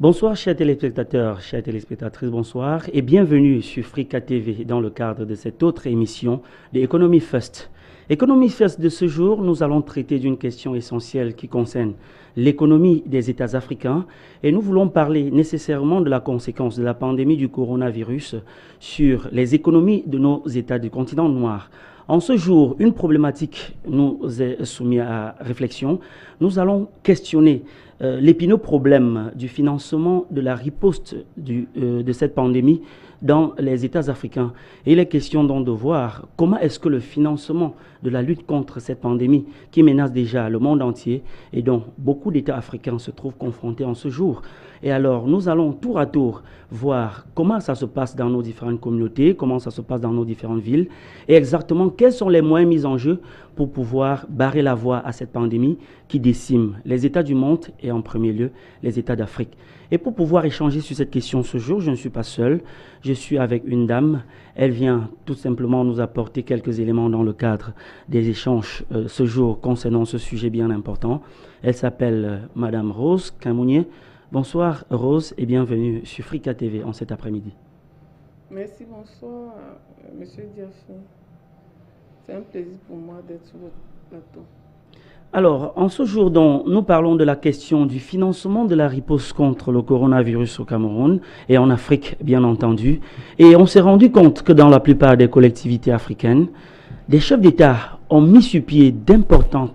Bonsoir chers téléspectateurs, chères téléspectatrices, bonsoir et bienvenue sur Frika TV dans le cadre de cette autre émission de Economy First. Economy First de ce jour, nous allons traiter d'une question essentielle qui concerne l'économie des États africains et nous voulons parler nécessairement de la conséquence de la pandémie du coronavirus sur les économies de nos États du continent noir. En ce jour, une problématique nous est soumise à réflexion. Nous allons questionner l'épineux problème du financement de la riposte de cette pandémie dans les États africains. Et il est question donc de voir comment est-ce que le financement de la lutte contre cette pandémie qui menace déjà le monde entier et dont beaucoup d'États africains se trouvent confrontés en ce jour. Et alors, nous allons tour à tour voir comment ça se passe dans nos différentes communautés, comment ça se passe dans nos différentes villes et exactement quels sont les moyens mis en jeu pour pouvoir barrer la voie à cette pandémie qui décime les États du monde et en premier lieu les États d'Afrique. Et pour pouvoir échanger sur cette question ce jour, je ne suis pas seul, je suis avec une dame. Elle vient tout simplement nous apporter quelques éléments dans le cadre des échanges ce jour concernant ce sujet bien important. Elle s'appelle Madame Rose Kamounié. Bonsoir Rose et bienvenue sur Frika TV en cet après-midi. Merci, bonsoir Monsieur Diafé. C'est un plaisir pour moi d'être sur votre plateau. Alors, en ce jour dont nous parlons de la question du financement de la riposte contre le coronavirus au Cameroun et en Afrique, bien entendu, et on s'est rendu compte que dans la plupart des collectivités africaines, des chefs d'État ont mis sur pied d'importants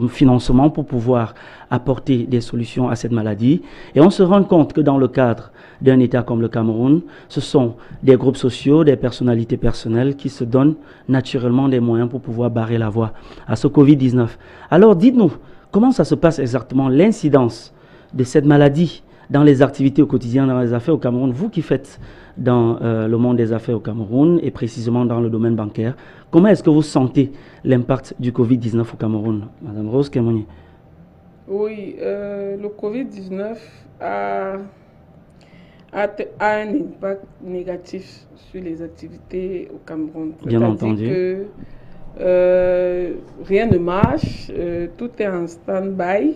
financements pour pouvoir apporter des solutions à cette maladie. Et on se rend compte que dans le cadre d'un État comme le Cameroun, ce sont des groupes sociaux, des personnalités personnelles qui se donnent naturellement des moyens pour pouvoir barrer la voie à ce Covid-19. Alors dites-nous, comment ça se passe exactement, l'incidence de cette maladie dans les activités au quotidien, dans les affaires au Cameroun, vous qui faites dans le monde des affaires au Cameroun et précisément dans le domaine bancaire, comment est-ce que vous sentez l'impact du Covid-19 au Cameroun, Madame Rose Kamounié? Oui, le Covid-19 a un impact négatif sur les activités au Cameroun. Bien entendu. Que rien ne marche, tout est en stand-by.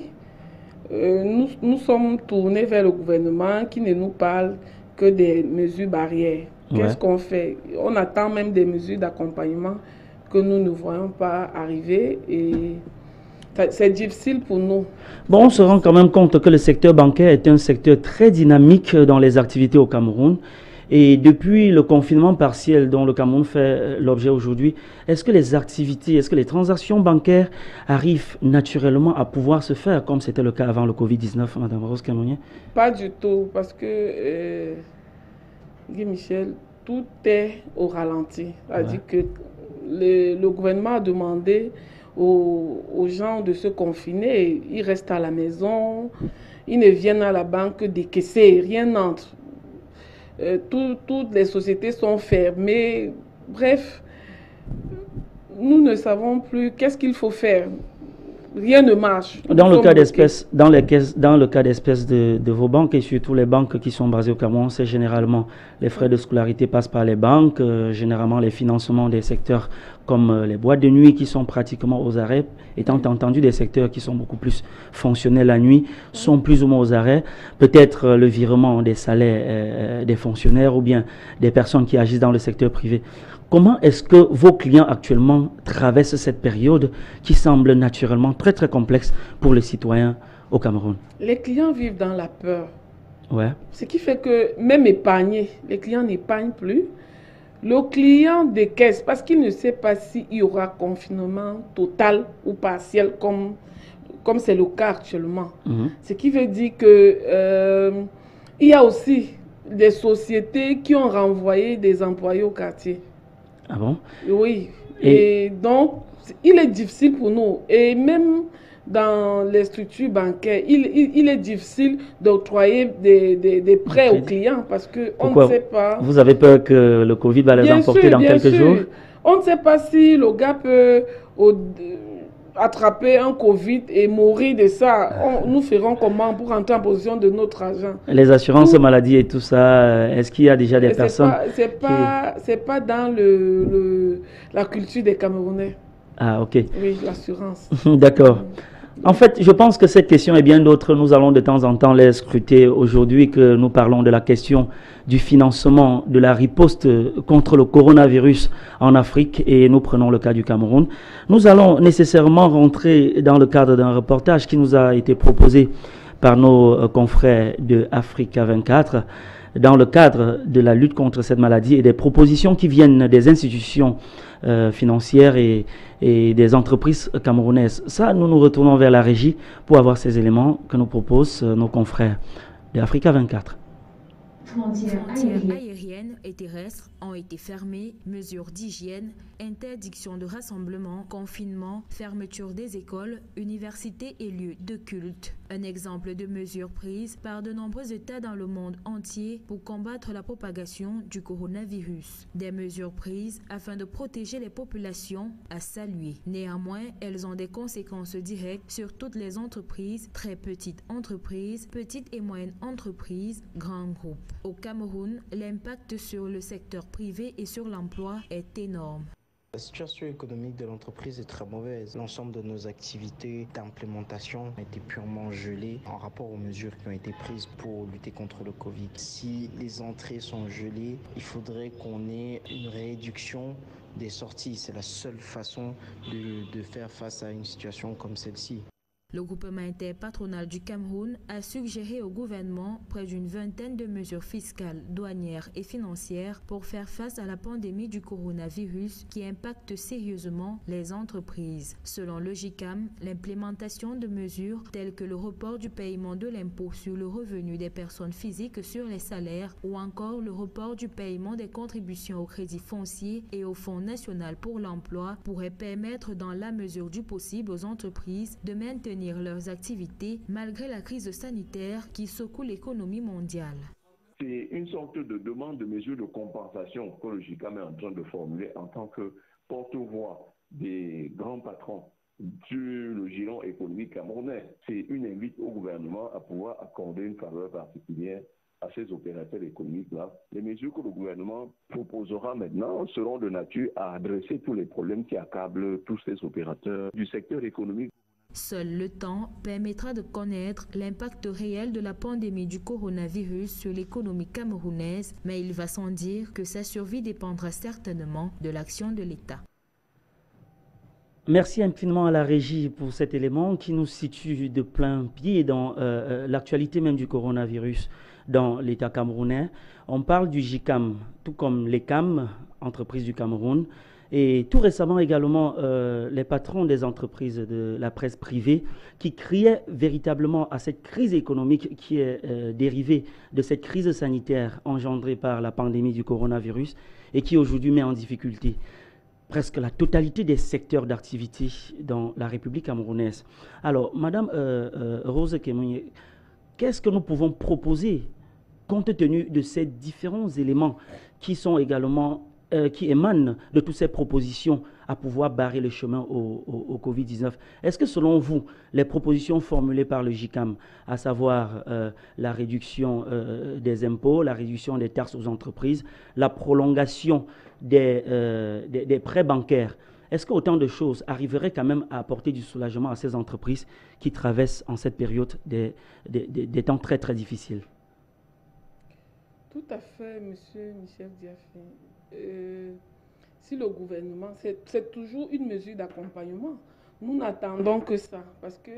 Nous sommes tournés vers le gouvernement qui ne nous parle que des mesures barrières. Qu'est-ce qu'on fait? On attend même des mesures d'accompagnement que nous ne voyons pas arriver et c'est difficile pour nous. Bon, on se rend quand même compte que le secteur bancaire est un secteur très dynamique dans les activités au Cameroun. Et depuis le confinement partiel dont le Cameroun fait l'objet aujourd'hui, est-ce que les activités, est-ce que les transactions bancaires arrivent naturellement à pouvoir se faire comme c'était le cas avant le Covid-19, Madame Rose Kamounié? Pas du tout, parce que, Guy Michel, tout est au ralenti. C'est-à-dire que le gouvernement a demandé aux gens de se confiner, ils restent à la maison, ils ne viennent à la banque décaisser, rien n'entre. Toutes les sociétés sont fermées. Bref, nous ne savons plus qu'est-ce qu'il faut faire. Rien ne marche. Dans le cas d'espèces, dans le cas d'espèces de vos banques et surtout les banques qui sont basées au Cameroun, c'est généralement les frais de scolarité passent par les banques, généralement les financements des secteurs comme les boîtes de nuit qui sont pratiquement aux arrêts, étant entendu des secteurs qui sont beaucoup plus fonctionnels la nuit, sont plus ou moins aux arrêts. Peut-être le virement des salaires des fonctionnaires ou bien des personnes qui agissent dans le secteur privé. Comment est-ce que vos clients actuellement traversent cette période qui semble naturellement très très complexe pour les citoyens au Cameroun? Les clients vivent dans la peur. Ouais. Ce qui fait que même épargner, les clients n'épargnent plus. Le client décaisse parce qu'il ne sait pas s'il y aura confinement total ou partiel comme c'est le cas actuellement. Ce qui veut dire que il y a aussi des sociétés qui ont renvoyé des employés au quartier. Ah bon? Oui. Et donc, il est difficile pour nous. Et même dans les structures bancaires, il est difficile d'octroyer des prêts aux clients parce qu'on ne sait pas. Vous avez peur que le Covid va les emporter dans quelques jours? On ne sait pas si le gars peut attraper un Covid et mourir de ça. Nous ferons comment pour rentrer en position de notre argent? Les assurances maladie et tout ça, est-ce qu'il y a déjà des personnes? C'est pas dans la culture des Camerounais. Ah, ok. Oui, l'assurance. D'accord. En fait, je pense que cette question et bien d'autres, nous allons de temps en temps les scruter aujourd'hui que nous parlons de la question du financement de la riposte contre le coronavirus en Afrique et nous prenons le cas du Cameroun. Nous allons nécessairement rentrer dans le cadre d'un reportage qui nous a été proposé par nos confrères de Africa 24 dans le cadre de la lutte contre cette maladie et des propositions qui viennent des institutions financières et des entreprises camerounaises. Ça, nous nous retournons vers la régie pour avoir ces éléments que nous proposent nos confrères de Africa 24. Frontières aériennes et terrestres ont été fermées, mesures d'hygiène, interdiction de rassemblement, confinement, fermeture des écoles, universités et lieux de culte. Un exemple de mesures prises par de nombreux États dans le monde entier pour combattre la propagation du coronavirus. Des mesures prises afin de protéger les populations à saluer. Néanmoins, elles ont des conséquences directes sur toutes les entreprises, très petites entreprises, petites et moyennes entreprises, grands groupes. Au Cameroun, l'impact sur le secteur privé et sur l'emploi est énorme. La situation économique de l'entreprise est très mauvaise. L'ensemble de nos activités d'implémentation ont été purement gelées en rapport aux mesures qui ont été prises pour lutter contre le Covid. Si les entrées sont gelées, il faudrait qu'on ait une réduction des sorties. C'est la seule façon de faire face à une situation comme celle-ci. Le groupement interpatronal du Cameroun a suggéré au gouvernement près d'une vingtaine de mesures fiscales, douanières et financières pour faire face à la pandémie du coronavirus qui impacte sérieusement les entreprises. Selon le GICAM, l'implémentation de mesures telles que le report du paiement de l'impôt sur le revenu des personnes physiques sur les salaires ou encore le report du paiement des contributions au crédit foncier et au Fonds national pour l'emploi pourraient permettre dans la mesure du possible aux entreprises de maintenir leurs activités malgré la crise sanitaire qui secoue l'économie mondiale. C'est une sorte de demande de mesures de compensation que le GICAM est en train de formuler en tant que porte-voix des grands patrons sur le giron économique camerounais. C'est une invite au gouvernement à pouvoir accorder une faveur particulière à ces opérateurs économiques-là. Les mesures que le gouvernement proposera maintenant seront de nature à adresser tous les problèmes qui accablent tous ces opérateurs du secteur économique. Seul le temps permettra de connaître l'impact réel de la pandémie du coronavirus sur l'économie camerounaise, mais il va sans dire que sa survie dépendra certainement de l'action de l'État. Merci infiniment à la régie pour cet élément qui nous situe de plein pied dans l'actualité même du coronavirus dans l'État camerounais. On parle du GICAM, tout comme l'ECAM, entreprise du Cameroun. Et tout récemment également, les patrons des entreprises de la presse privée qui criaient véritablement à cette crise économique qui est dérivée de cette crise sanitaire engendrée par la pandémie du coronavirus et qui aujourd'hui met en difficulté presque la totalité des secteurs d'activité dans la République camerounaise. Alors, Madame Rose Kemounye, qu'est-ce que nous pouvons proposer compte tenu de ces différents éléments qui sont également qui émanent de toutes ces propositions à pouvoir barrer le chemin au Covid-19. Est-ce que selon vous, les propositions formulées par le GICAM, à savoir la réduction des impôts, la réduction des taxes aux entreprises, la prolongation des prêts bancaires, est-ce qu'autant de choses arriveraient quand même à apporter du soulagement à ces entreprises qui traversent en cette période des temps très très difficiles? Tout à fait, Monsieur Michel Diafé. Si le gouvernement, c'est toujours une mesure d'accompagnement. Nous n'attendons que ça, parce que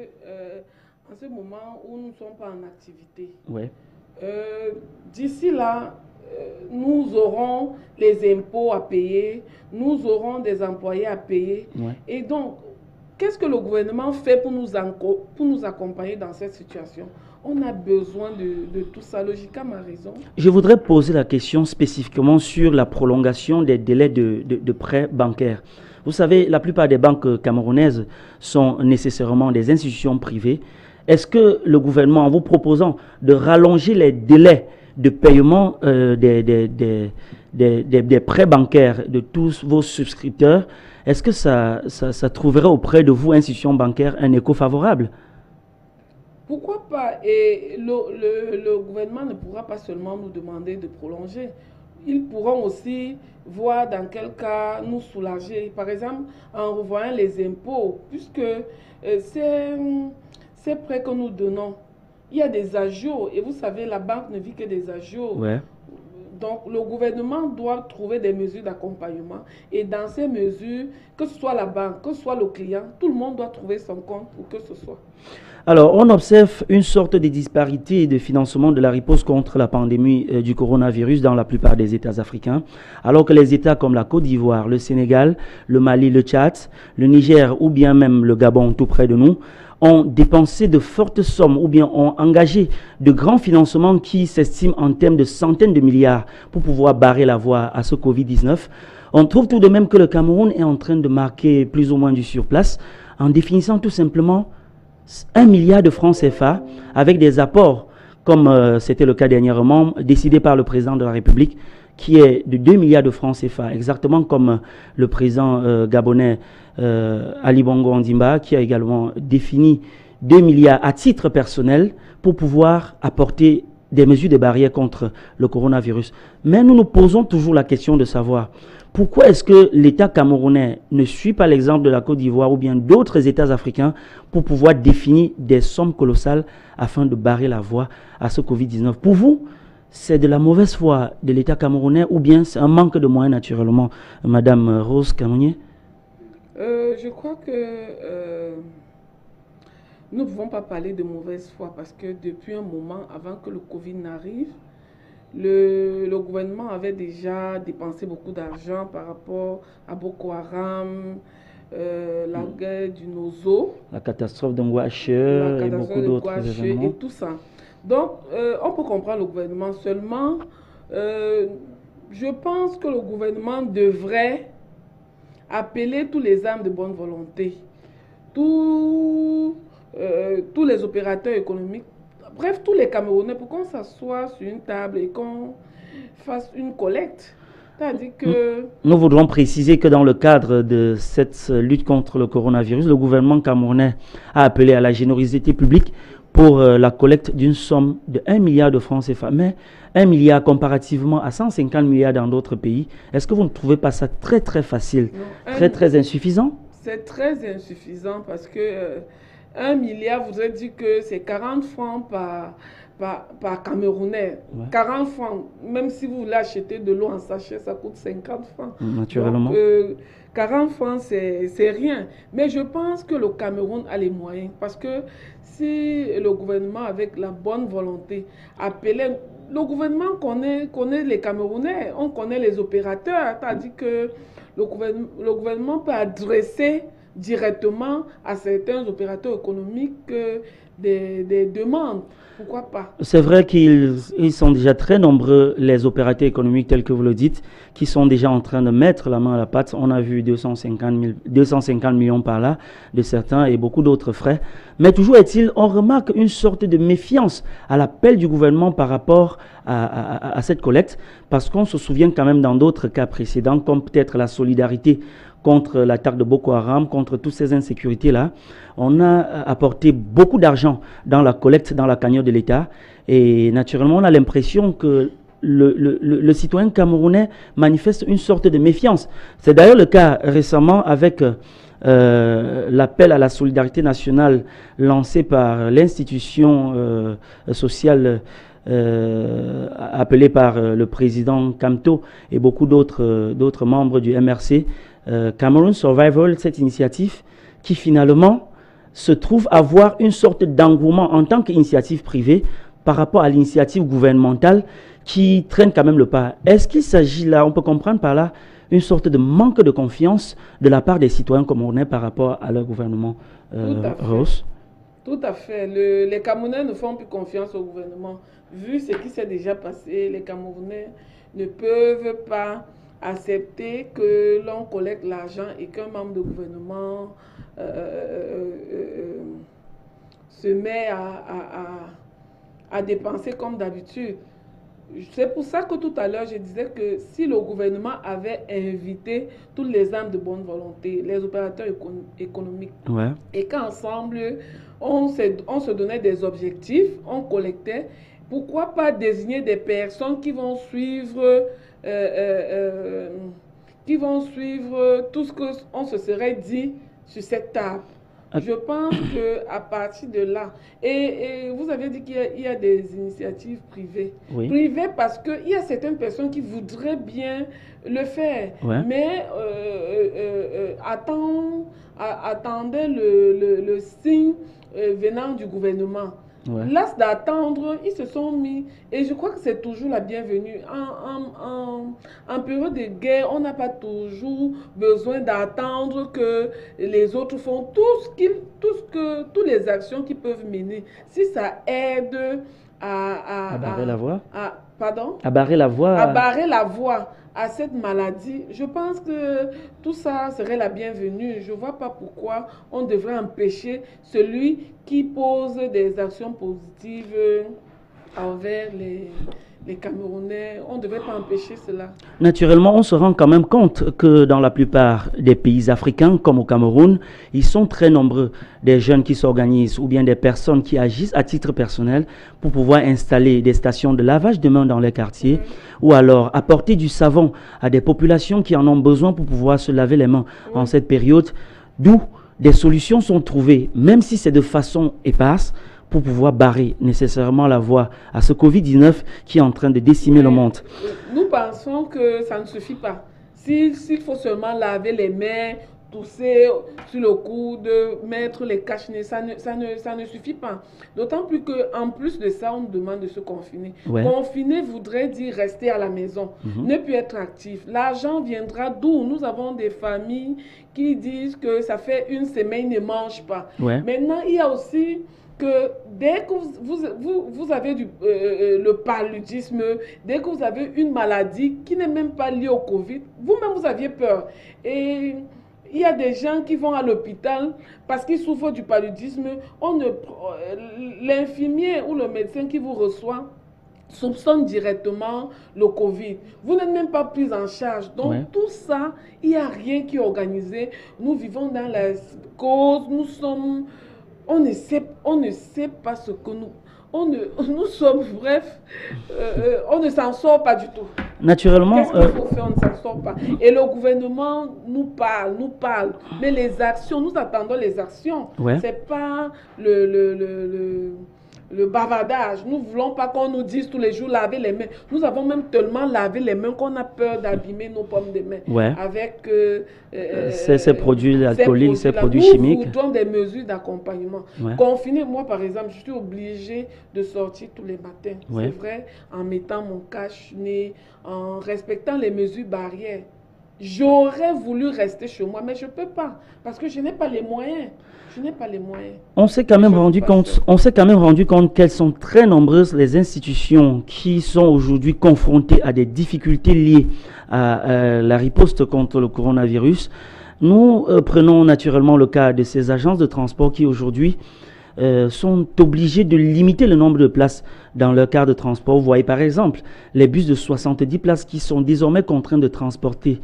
en ce moment où nous ne sommes pas en activité, ouais. D'ici là, nous aurons les impôts à payer, nous aurons des employés à payer. Ouais. Et donc, qu'est-ce que le gouvernement fait pour nous accompagner dans cette situation? On a besoin de tout ça. Le GICAM a raison. Je voudrais poser la question spécifiquement sur la prolongation des délais de prêts bancaires. Vous savez, la plupart des banques camerounaises sont nécessairement des institutions privées. Est-ce que le gouvernement, en vous proposant de rallonger les délais de paiement des prêts bancaires de tous vos souscripteurs, est-ce que ça trouverait auprès de vous, institutions bancaires, un écho favorable? Pourquoi pas? Et le gouvernement ne pourra pas seulement nous demander de prolonger. ils pourront aussi voir dans quel cas nous soulager. Par exemple, en revoyant les impôts, puisque ces prêts que nous donnons, il y a des ajouts. Et vous savez, la banque ne vit que des ajouts. Ouais. Donc, le gouvernement doit trouver des mesures d'accompagnement. Et dans ces mesures, que ce soit la banque, que ce soit le client, tout le monde doit trouver son compte pour que ce soit. Alors, on observe une sorte de disparité de financement de la riposte contre la pandémie du coronavirus dans la plupart des États africains, alors que les États comme la Côte d'Ivoire, le Sénégal, le Mali, le Tchad, le Niger ou bien même le Gabon tout près de nous ont dépensé de fortes sommes ou bien ont engagé de grands financements qui s'estiment en termes de centaines de milliards pour pouvoir barrer la voie à ce Covid-19. On trouve tout de même que le Cameroun est en train de marquer plus ou moins du surplace en définissant tout simplement 1 milliard de francs CFA avec des apports, comme c'était le cas dernièrement, décidé par le président de la République, qui est de 2 milliards de francs CFA, exactement comme le président gabonais Ali Bongo Ondimba, qui a également défini 2 milliards à titre personnel pour pouvoir apporter des mesures de barrière contre le coronavirus. Mais nous nous posons toujours la question de savoir pourquoi est-ce que l'État camerounais ne suit pas l'exemple de la Côte d'Ivoire ou bien d'autres États africains pour pouvoir définir des sommes colossales afin de barrer la voie à ce Covid-19. Pour vous, c'est de la mauvaise foi de l'État camerounais ou bien c'est un manque de moyens naturellement, Madame Rose Camounier? Je crois que nous ne pouvons pas parler de mauvaise foi parce que depuis un moment, avant que le Covid n'arrive, le gouvernement avait déjà dépensé beaucoup d'argent par rapport à Boko Haram, la guerre du Nozo, la catastrophe de Ngouache et beaucoup d'autres événements. Et tout ça. Donc, on peut comprendre le gouvernement seulement. Je pense que le gouvernement devrait appeler tous les âmes de bonne volonté, tous les opérateurs économiques, bref, tous les Camerounais, pour qu'on s'assoie sur une table et qu'on fasse une collecte. C'est-à-dire que... Nous voudrons préciser que dans le cadre de cette lutte contre le coronavirus, le gouvernement camerounais a appelé à la générosité publique pour la collecte d'une somme de 1 milliard de francs CFA. Mais 1 milliard comparativement à 150 milliards dans d'autres pays, est-ce que vous ne trouvez pas ça très très facile, non, très insuffisant? C'est très insuffisant parce que 1 milliard voudrait dire que c'est 40 francs par Camerounais. Ouais. 40 francs, même si vous voulez acheter de l'eau en sachet, ça coûte 50 francs. Naturellement. Donc, 40 francs, c'est rien. Mais je pense que le Cameroun a les moyens. Parce que si le gouvernement, avec la bonne volonté, appelait... Le gouvernement connaît les Camerounais, on connaît les opérateurs. C'est-à-dire que le gouvernement peut adresser directement à certains opérateurs économiques des demandes. Pourquoi pas? C'est vrai qu'ils sont déjà très nombreux, les opérateurs économiques tels que vous le dites, qui sont déjà en train de mettre la main à la pâte. On a vu 250 millions par là de certains et beaucoup d'autres frais. Mais toujours est-il, on remarque une sorte de méfiance à l'appel du gouvernement par rapport à cette collecte, parce qu'on se souvient quand même dans d'autres cas précédents, comme peut-être la solidarité contre l'attaque de Boko Haram, contre toutes ces insécurités-là. On a apporté beaucoup d'argent dans la collecte, dans la cagnotte de l'État. Et naturellement, on a l'impression que le citoyen camerounais manifeste une sorte de méfiance. C'est d'ailleurs le cas récemment avec l'appel à la solidarité nationale lancé par l'institution sociale appelée par le président Kamto et beaucoup d'autres membres du MRC. Cameroun Survival, cette initiative qui finalement se trouve avoir une sorte d'engouement en tant qu'initiative privée par rapport à l'initiative gouvernementale qui traîne quand même le pas. Est-ce qu'il s'agit là, on peut comprendre par là, une sorte de manque de confiance de la part des citoyens camerounais par rapport à leur gouvernement, Rose? Tout à fait. Les Camerounais ne font plus confiance au gouvernement. Vu ce qui s'est déjà passé, les Camerounais ne peuvent pas accepter que l'on collecte l'argent et qu'un membre de gouvernement se met à dépenser comme d'habitude. C'est pour ça que tout à l'heure, je disais que si le gouvernement avait invité toutes les âmes de bonne volonté, les opérateurs économiques, et qu'ensemble, on se donnait des objectifs, on collectait, pourquoi pas désigner des personnes qui vont suivre tout ce qu'on se serait dit sur cette table. Je pense qu'à partir de là, et vous avez dit qu'il y a des initiatives privées. Oui. Privées parce qu'il y a certaines personnes qui voudraient bien le faire, Ouais. mais attendez le signe venant du gouvernement. Ouais. Las d'attendre, ils se sont mis, et je crois que c'est toujours la bienvenue. En période de guerre, on n'a pas toujours besoin d'attendre que les autres font toutes les actions qu'ils peuvent mener. Si ça aide À barrer la voie. Pardon? À barrer la voie. À barrer la voie à cette maladie, je pense que tout ça serait la bienvenue. Je ne vois pas pourquoi on devrait empêcher celui qui pose des actions positives envers les Camerounais. On ne devrait pas empêcher cela. Naturellement, on se rend quand même compte que dans la plupart des pays africains, comme au Cameroun, ils sont très nombreux, des jeunes qui s'organisent ou bien des personnes qui agissent à titre personnel pour pouvoir installer des stations de lavage de mains dans les quartiers ou alors apporter du savon à des populations qui en ont besoin pour pouvoir se laver les mains en cette période, d'où des solutions sont trouvées, même si c'est de façon éparse, pour pouvoir barrer nécessairement la voie à ce Covid-19 qui est en train de décimer le monde. Nous pensons que ça ne suffit pas. S'il faut seulement laver les mains, tousser sur le coude, mettre les cache-nez, ça ne suffit pas. D'autant plus qu'en plus de ça, on nous demande de se confiner. Ouais. Confiner voudrait dire rester à la maison, ne plus être actif. L'argent viendra d'où? Nous avons des familles qui disent que ça fait une semaine, ils ne mangent pas. Ouais. Maintenant, il y a aussi que dès que vous avez le paludisme, dès que vous avez une maladie qui n'est même pas liée au Covid, vous-même vous aviez peur. Et il y a des gens qui vont à l'hôpital parce qu'ils souffrent du paludisme. L'infirmier ou le médecin qui vous reçoit soupçonne directement le Covid. Vous n'êtes même pas pris en charge. Donc, ouais, tout ça, il n'y a rien qui est organisé. Nous vivons dans la cause, on ne sait pas ce que nous sommes, bref, on ne s'en sort pas du tout. Naturellement, qu'est-ce qu'il faut faire? On ne s'en sort pas. Et le gouvernement nous parle, mais les actions, nous attendons les actions. ouais, C'est pas le bavardage. Nous ne voulons pas qu'on nous dise tous les jours laver les mains. Nous avons même tellement lavé les mains qu'on a peur d'abîmer nos pommes de main ouais, avec ces produits alcooliques, ces produits chimiques. Nous voulons des mesures d'accompagnement. Ouais. Confiné, moi par exemple, je suis obligée de sortir tous les matins. Ouais. C'est vrai, en mettant mon cache-nez, en respectant les mesures barrières. J'aurais voulu rester chez moi, mais je ne peux pas parce que je n'ai pas les moyens. Je n'ai pas les moyens. On s'est quand même rendu compte qu'elles sont très nombreuses les institutions qui sont aujourd'hui confrontées à des difficultés liées à la riposte contre le coronavirus. Nous prenons naturellement le cas de ces agences de transport qui aujourd'hui sont obligées de limiter le nombre de places dans leur car de transport. Vous voyez par exemple les bus de 70 places qui sont désormais contraints de transporter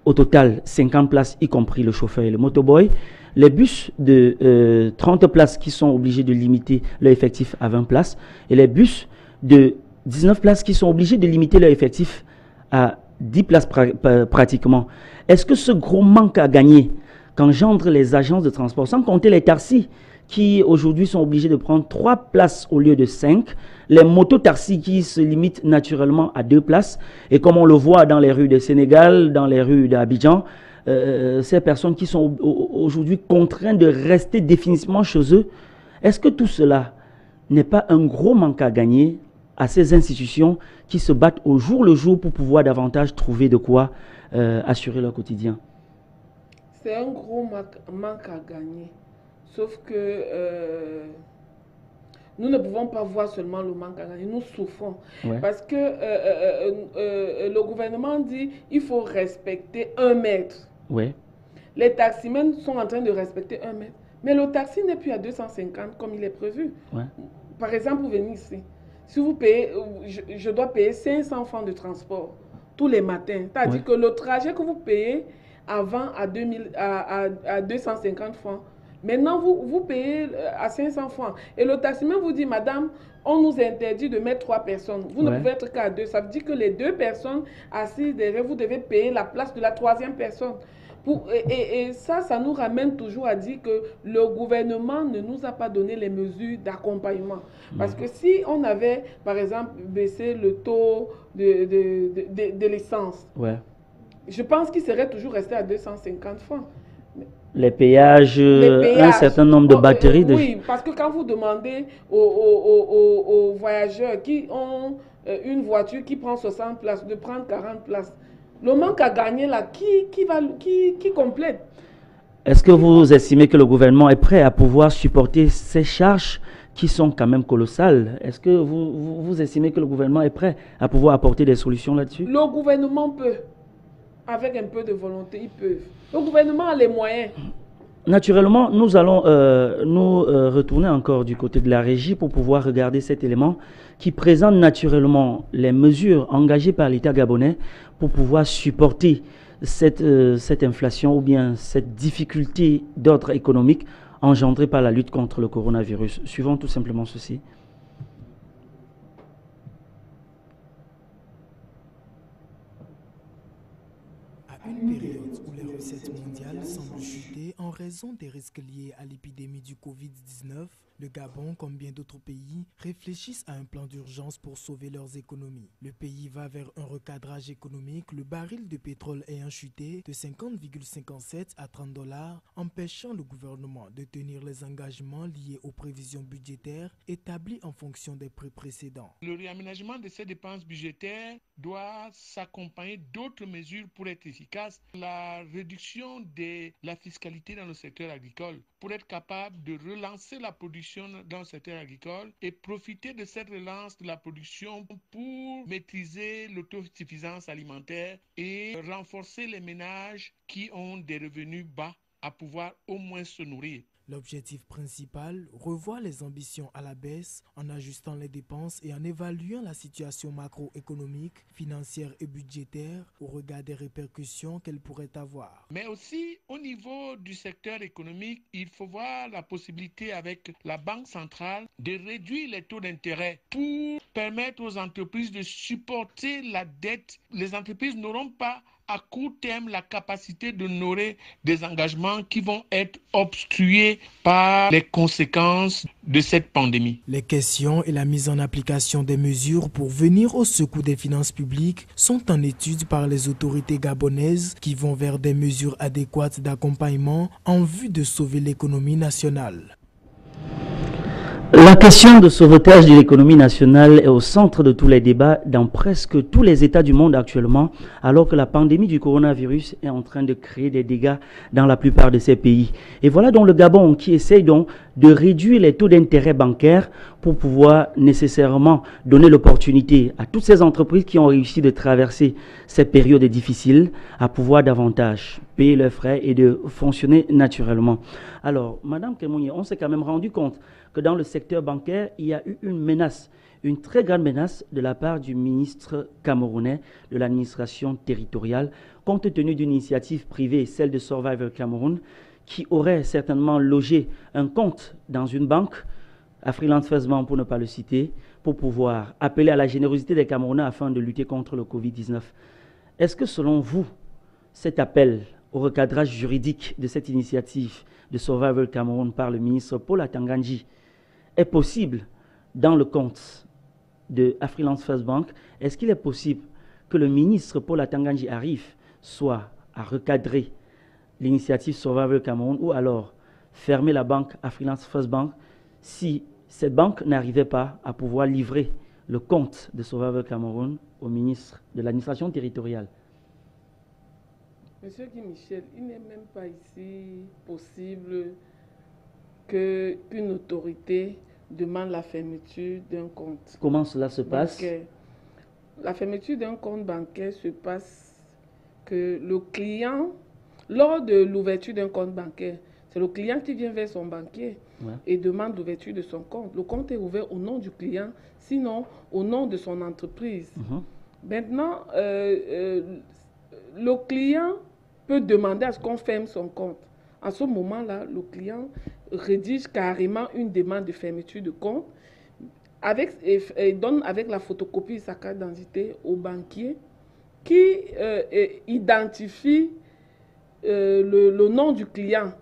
au total 50 places, y compris le chauffeur et le motoboy. Les bus de 30 places qui sont obligés de limiter leur effectif à 20 places. Et les bus de 19 places qui sont obligés de limiter leur effectif à 10 places pratiquement. Est-ce que ce gros manque à gagner qu'engendrent les agences de transport, sans compter les taxis qui aujourd'hui sont obligés de prendre 3 places au lieu de 5, les mototaxis qui se limitent naturellement à 2 places, et comme on le voit dans les rues du Sénégal, dans les rues d'Abidjan, ces personnes qui sont aujourd'hui contraintes de rester définitivement chez eux, est-ce que tout cela n'est pas un gros manque à gagner à ces institutions qui se battent au jour le jour pour pouvoir davantage trouver de quoi assurer leur quotidien? C'est un gros manque à gagner. Sauf que nous ne pouvons pas voir seulement le manque à gagner, nous souffrons. Ouais. Parce que le gouvernement dit qu'il faut respecter 1 mètre. Ouais. Les taximens sont en train de respecter 1 mètre. Mais le taxi n'est plus à 250 comme il est prévu. Ouais. Par exemple, vous venez ici. Si vous payez, je dois payer 500 francs de transport tous les matins. C'est-à-dire Ouais. que le trajet que vous payez avant à 250 francs, Maintenant, vous payez à 500 francs. Et le taximan vous dit, madame, on nous interdit de mettre 3 personnes. Vous ne pouvez être qu'à 2. Ça veut dire que les 2 personnes assises derrière, vous devez payer la place de la 3e personne. Et ça nous ramène toujours à dire que le gouvernement ne nous a pas donné les mesures d'accompagnement. Parce que si on avait, par exemple, baissé le taux de l'essence, je pense qu'il serait toujours resté à 250 francs. Les péages, un certain nombre de batteries. Oui, parce que quand vous demandez aux voyageurs qui ont une voiture qui prend 60 places, de prendre 40 places, le manque à gagner là, qui complète? Est-ce que vous estimez que le gouvernement est prêt à pouvoir supporter ces charges qui sont quand même colossales? Est-ce que vous estimez que le gouvernement est prêt à pouvoir apporter des solutions là-dessus? Le gouvernement peut. Avec un peu de volonté, ils peuvent. Le gouvernement a les moyens. Naturellement, nous allons nous retourner encore du côté de la régie pour pouvoir regarder cet élément qui présente naturellement les mesures engagées par l'État gabonais pour pouvoir supporter cette inflation ou bien cette difficulté d'ordre économique engendrée par la lutte contre le coronavirus. Suivons tout simplement ceci. Une période où les recettes mondiales semblent chuter en raison des risques liés à l'épidémie du Covid-19, le Gabon, comme bien d'autres pays, réfléchissent à un plan d'urgence pour sauver leurs économies. Le pays va vers un recadrage économique, le baril de pétrole ayant chuté de 50,57 à 30 $, empêchant le gouvernement de tenir les engagements liés aux prévisions budgétaires établies en fonction des prix précédents. Le réaménagement de ces dépenses budgétaires doit s'accompagner d'autres mesures pour être efficace. La réduction de la fiscalité dans le secteur agricole pour être capable de relancer la production dans le secteur agricole et profiter de cette relance de la production pour maîtriser l'autosuffisance alimentaire et renforcer les ménages qui ont des revenus bas à pouvoir au moins se nourrir. L'objectif principal, revoir les ambitions à la baisse en ajustant les dépenses et en évaluant la situation macroéconomique, financière et budgétaire au regard des répercussions qu'elle pourrait avoir. Mais aussi au niveau du secteur économique, il faut voir la possibilité avec la Banque centrale de réduire les taux d'intérêt pour permettre aux entreprises de supporter la dette. Les entreprises n'auront pas à court terme la capacité d'honorer des engagements qui vont être obstrués par les conséquences de cette pandémie. Les questions et la mise en application des mesures pour venir au secours des finances publiques sont en étude par les autorités gabonaises qui vont vers des mesures adéquates d'accompagnement en vue de sauver l'économie nationale. La question de sauvetage de l'économie nationale est au centre de tous les débats dans presque tous les États du monde actuellement, alors que la pandémie du coronavirus est en train de créer des dégâts dans la plupart de ces pays. Et voilà donc le Gabon qui essaye donc de réduire les taux d'intérêt bancaires pour pouvoir nécessairement donner l'opportunité à toutes ces entreprises qui ont réussi de traverser cette période difficile à pouvoir davantage payer leurs frais et de fonctionner naturellement. Alors, Madame Kemounié, on s'est quand même rendu compte que dans le secteur bancaire, il y a eu une menace, une très grande menace de la part du ministre camerounais de l'administration territoriale, compte tenu d'une initiative privée, celle de Survivor Cameroun, qui aurait certainement logé un compte dans une banque, Afriland First Bank pour ne pas le citer, pour pouvoir appeler à la générosité des Camerounais afin de lutter contre le Covid-19. Est-ce que selon vous, cet appel au recadrage juridique de cette initiative de Survival Cameroun par le ministre Paul Atanganji est possible dans le compte de Afriland First Bank? Est-ce qu'il est possible que le ministre Paul Atanganji arrive soit à recadrer l'initiative Survival Cameroun ou alors fermer la banque Afriland First Bank si cette banque n'arrivait pas à pouvoir livrer le compte de Survival Cameroun au ministre de l'administration territoriale? Monsieur Guy Michel, il n'est même pas ici possible qu'une autorité demande la fermeture d'un compte. Comment cela se passe? La fermeture d'un compte bancaire se passe que le client, lors de l'ouverture d'un compte bancaire, c'est le client qui vient vers son banquier et demande l'ouverture de son compte. Le compte est ouvert au nom du client, sinon au nom de son entreprise. Maintenant, le client peut demander à ce qu'on ferme son compte. à ce moment-là, le client rédige carrément une demande de fermeture de compte et donne avec la photocopie de sa carte d'identité au banquier qui identifie le nom du client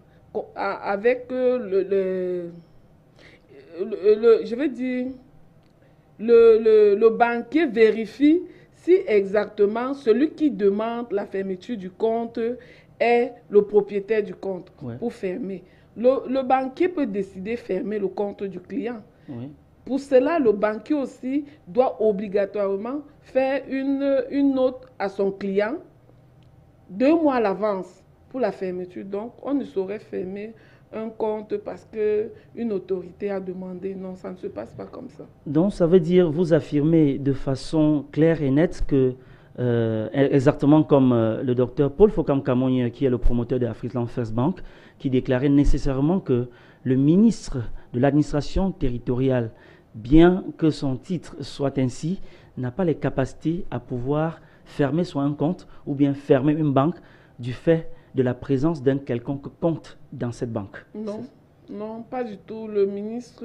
avec je veux dire, le banquier vérifie si exactement celui qui demande la fermeture du compte est le propriétaire du compte pour fermer. Le banquier peut décider de fermer le compte du client. Oui. Pour cela, le banquier aussi doit obligatoirement faire une note à son client 2 mois à l'avance pour la fermeture. Donc, on ne saurait fermer un compte parce qu'une autorité a demandé. Non, ça ne se passe pas comme ça. Donc, ça veut dire, vous affirmez de façon claire et nette que, exactement comme le docteur Paul Fokam-Kamogne, qui est le promoteur de African First Bank, qui déclarait nécessairement que le ministre de l'administration territoriale, bien que son titre soit ainsi, n'a pas les capacités à pouvoir fermer soit un compte ou bien fermer une banque du fait de la présence d'un quelconque compte dans cette banque. Non, non, pas du tout. Le ministre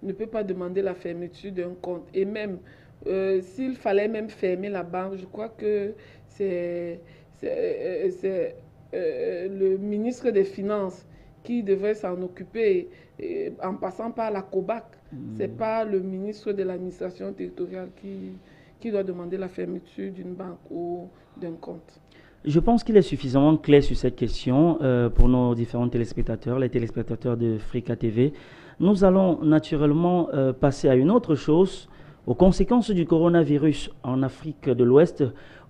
ne peut pas demander la fermeture d'un compte. Et même, s'il fallait même fermer la banque, je crois que c'est le ministre des Finances qui devrait s'en occuper en passant par la COBAC. Ce n'est pas le ministre de l'administration territoriale qui doit demander la fermeture d'une banque ou d'un compte. Je pense qu'il est suffisamment clair sur cette question pour nos différents téléspectateurs, les téléspectateurs de Africa TV. Nous allons naturellement passer à une autre chose, aux conséquences du coronavirus en Afrique de l'Ouest,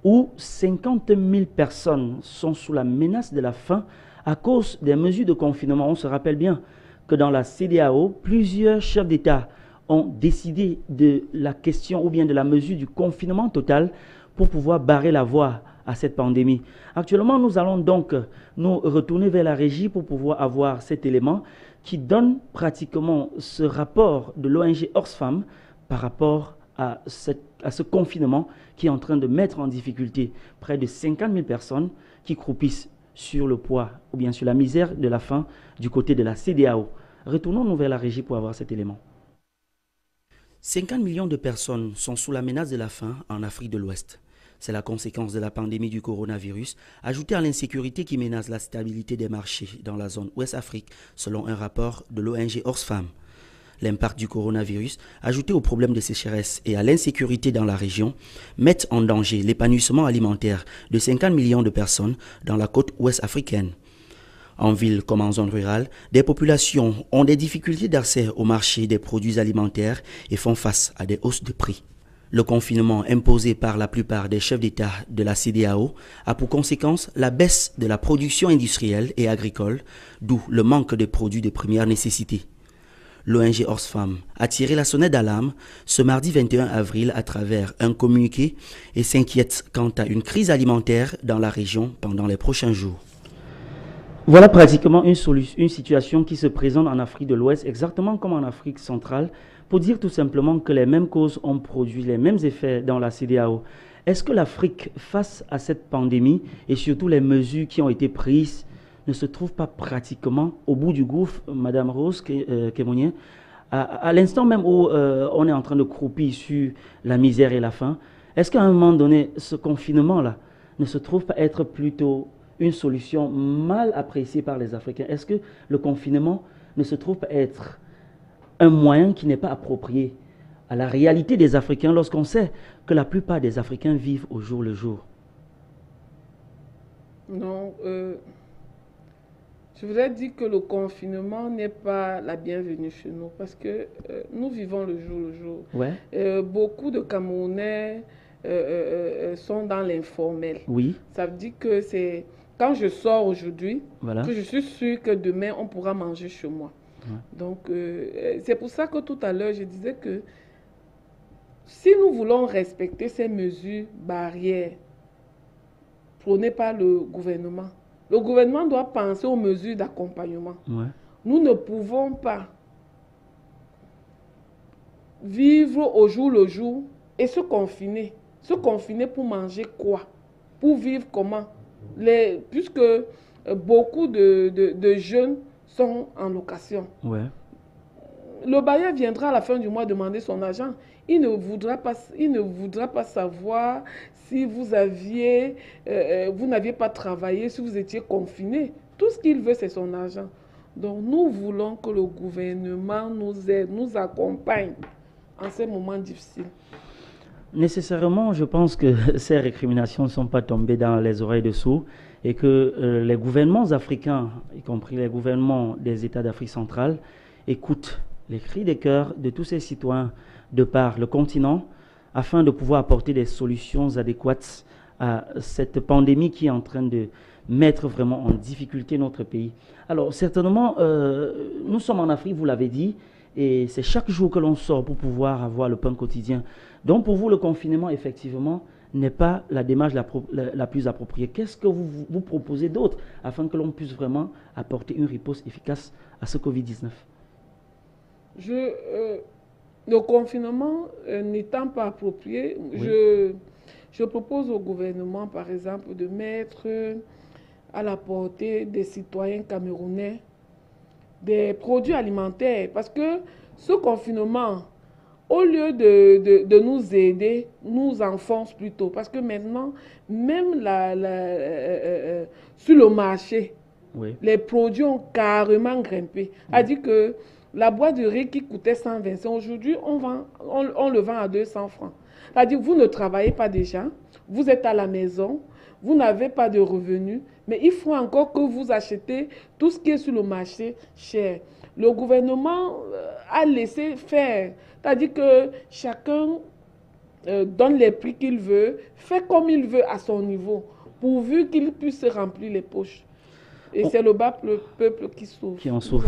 où 50 000 personnes sont sous la menace de la faim à cause des mesures de confinement. On se rappelle bien que dans la CEDEAO, plusieurs chefs d'État ont décidé de la question ou bien de la mesure du confinement total pour pouvoir barrer la voie à cette pandémie. Actuellement, nous allons donc nous retourner vers la régie pour pouvoir avoir cet élément qui donne pratiquement ce rapport de l'ONG Oxfam par rapport à ce confinement qui est en train de mettre en difficulté près de 50 000 personnes qui croupissent sur le poids ou bien sur la misère de la faim du côté de la CEDEAO. Retournons-nous vers la régie pour avoir cet élément. 50 millions de personnes sont sous la menace de la faim en Afrique de l'Ouest. C'est la conséquence de la pandémie du coronavirus, ajoutée à l'insécurité qui menace la stabilité des marchés dans la zone Ouest-Afrique, selon un rapport de l'ONG Oxfam. L'impact du coronavirus, ajouté aux problèmes de sécheresse et à l'insécurité dans la région, mettent en danger l'épanouissement alimentaire de 50 millions de personnes dans la côte ouest africaine. En ville comme en zone rurale, des populations ont des difficultés d'accès au marché des produits alimentaires et font face à des hausses de prix. Le confinement imposé par la plupart des chefs d'État de la CEDEAO a pour conséquence la baisse de la production industrielle et agricole, d'où le manque de produits de première nécessité. L'ONG Oxfam a tiré la sonnette d'alarme ce mardi 21 avril à travers un communiqué et s'inquiète quant à une crise alimentaire dans la région pendant les prochains jours. Voilà pratiquement une situation qui se présente en Afrique de l'Ouest, exactement comme en Afrique centrale, pour dire tout simplement que les mêmes causes ont produit les mêmes effets dans la CEDEAO. Est-ce que l'Afrique, face à cette pandémie et surtout les mesures qui ont été prises, ne se trouve pas pratiquement au bout du gouffre, Madame Rose Kemounien, à l'instant même où on est en train de croupir sur la misère et la faim? Est-ce qu'à un moment donné, ce confinement-là ne se trouve pas être plutôt une solution mal appréciée par les Africains? Est-ce que le confinement ne se trouve pas être un moyen qui n'est pas approprié à la réalité des Africains lorsqu'on sait que la plupart des Africains vivent au jour le jour? Non, je voudrais dire que le confinement n'est pas la bienvenue chez nous parce que nous vivons le jour le jour. Ouais. Beaucoup de Camerounais sont dans l'informel. Oui. Ça veut dire que c'est quand je sors aujourd'hui, voilà, que je suis sûre que demain on pourra manger chez moi. Ouais. Donc c'est pour ça que tout à l'heure je disais que si nous voulons respecter ces mesures barrières prônées par le gouvernement doit penser aux mesures d'accompagnement. Ouais. Nous ne pouvons pas vivre au jour le jour et se confiner. Se confiner pour manger quoi? Pour vivre comment? Puisque beaucoup de jeunes sont en location. Ouais. Le bailleur viendra à la fin du mois demander son argent. Il ne voudra pas savoir si vous n'aviez pas travaillé, si vous étiez confiné. Tout ce qu'il veut, c'est son argent. Donc, nous voulons que le gouvernement nous aide, nous accompagne en ces moments difficiles. Nécessairement, je pense que ces récriminations ne sont pas tombées dans les oreilles de sourds et que les gouvernements africains, y compris les gouvernements des États d'Afrique centrale, écoutent les cris des cœurs de tous ces citoyens de par le continent afin de pouvoir apporter des solutions adéquates à cette pandémie qui est en train de mettre vraiment en difficulté notre pays. Alors certainement, nous sommes en Afrique, vous l'avez dit, et c'est chaque jour que l'on sort pour pouvoir avoir le pain quotidien. Donc pour vous, le confinement, effectivement, n'est pas la démarche la plus appropriée. Qu'est-ce que vous proposez d'autre afin que l'on puisse vraiment apporter une riposte efficace à ce Covid-19? Le confinement n'étant pas approprié, oui. je propose au gouvernement, par exemple, de mettre à la portée des citoyens camerounais des produits alimentaires. Parce que ce confinement, au lieu de nous aider, nous enfonce plutôt. Parce que maintenant, même sur le marché, oui. Les produits ont carrément grimpé. C'est-à-dire que la boîte de riz qui coûtait 125, aujourd'hui, on le vend à 200 francs. C'est-à-dire que vous ne travaillez pas déjà, vous êtes à la maison, vous n'avez pas de revenus, mais il faut encore que vous achetez tout ce qui est sur le marché cher. Le gouvernement a laissé faire. C'est-à-dire que chacun donne les prix qu'il veut, fait comme il veut à son niveau, pourvu qu'il puisse se remplir les poches. Et c'est le bas peuple qui souffre. Qui en souffre.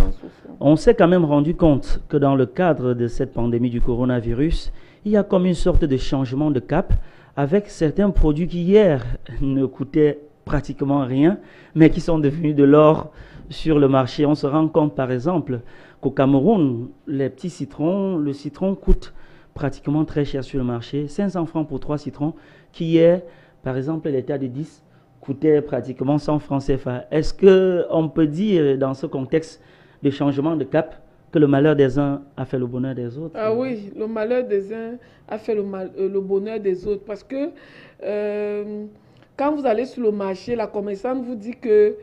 On s'est quand même rendu compte que dans le cadre de cette pandémie du coronavirus, il y a comme une sorte de changement de cap avec certains produits qui hier ne coûtaient pratiquement rien, mais qui sont devenus de l'or sur le marché. On se rend compte par exemple qu'au Cameroun, les petits citrons, le citron coûte pratiquement très cher sur le marché. 500 francs pour 3 citrons, qui hier, par exemple, l'état de 10 coûtait pratiquement 100 francs CFA. Est-ce qu'on peut dire, dans ce contexte de changement de cap, que le malheur des uns a fait le bonheur des autres? Ah oui, le malheur des uns a fait le bonheur des autres. Parce que quand vous allez sur le marché, la commerçante vous dit que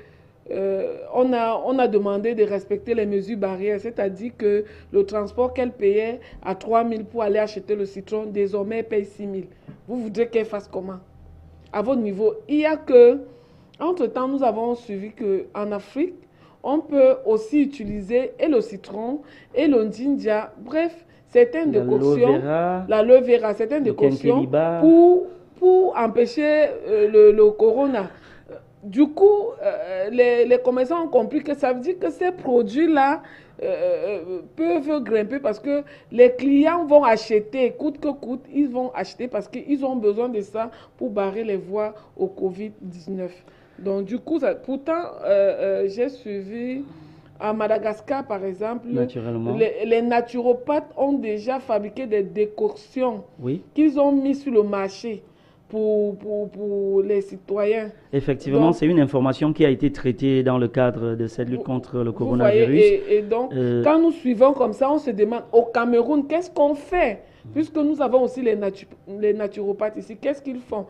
on a demandé de respecter les mesures barrières, c'est-à-dire que le transport qu'elle payait à 3 000 pour aller acheter le citron, désormais elle paye 6 000. Vous voudrez qu'elle fasse comment? À votre niveau, il y a que, entre-temps, nous avons suivi qu'en Afrique, on peut aussi utiliser et le citron et le ndinja, bref, certaines décoctions, l'aloe vera, certaines décoctions pour empêcher le corona. Du coup, les commerçants ont compris que ça veut dire que ces produits-là peuvent grimper parce que les clients vont acheter, coûte que coûte, ils vont acheter parce qu'ils ont besoin de ça pour barrer les voies au Covid-19. Donc du coup, pourtant, j'ai suivi à Madagascar, par exemple, les naturopathes ont déjà fabriqué des décoctions qu'ils ont mis sur le marché pour les citoyens. Effectivement, c'est une information qui a été traitée dans le cadre de cette lutte contre le coronavirus. Et donc, quand nous suivons comme ça, on se demande, au Cameroun, qu'est-ce qu'on fait? Puisque nous avons aussi les naturopathes ici, qu'est-ce qu'ils font?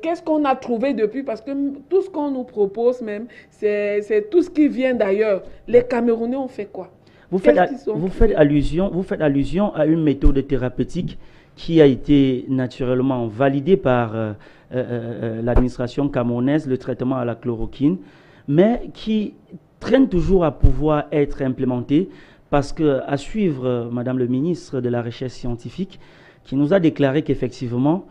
Qu'est-ce qu'on a trouvé depuis? Parce que tout ce qu'on nous propose même, c'est tout ce qui vient d'ailleurs. Les Camerounais ont fait quoi? Vous faites allusion à une méthode thérapeutique qui a été naturellement validé par l'administration camerounaise, le traitement à la chloroquine, mais qui traîne toujours à pouvoir être implémenté parce qu'à suivre Madame le ministre de la Recherche scientifique, qui nous a déclaré qu'effectivement,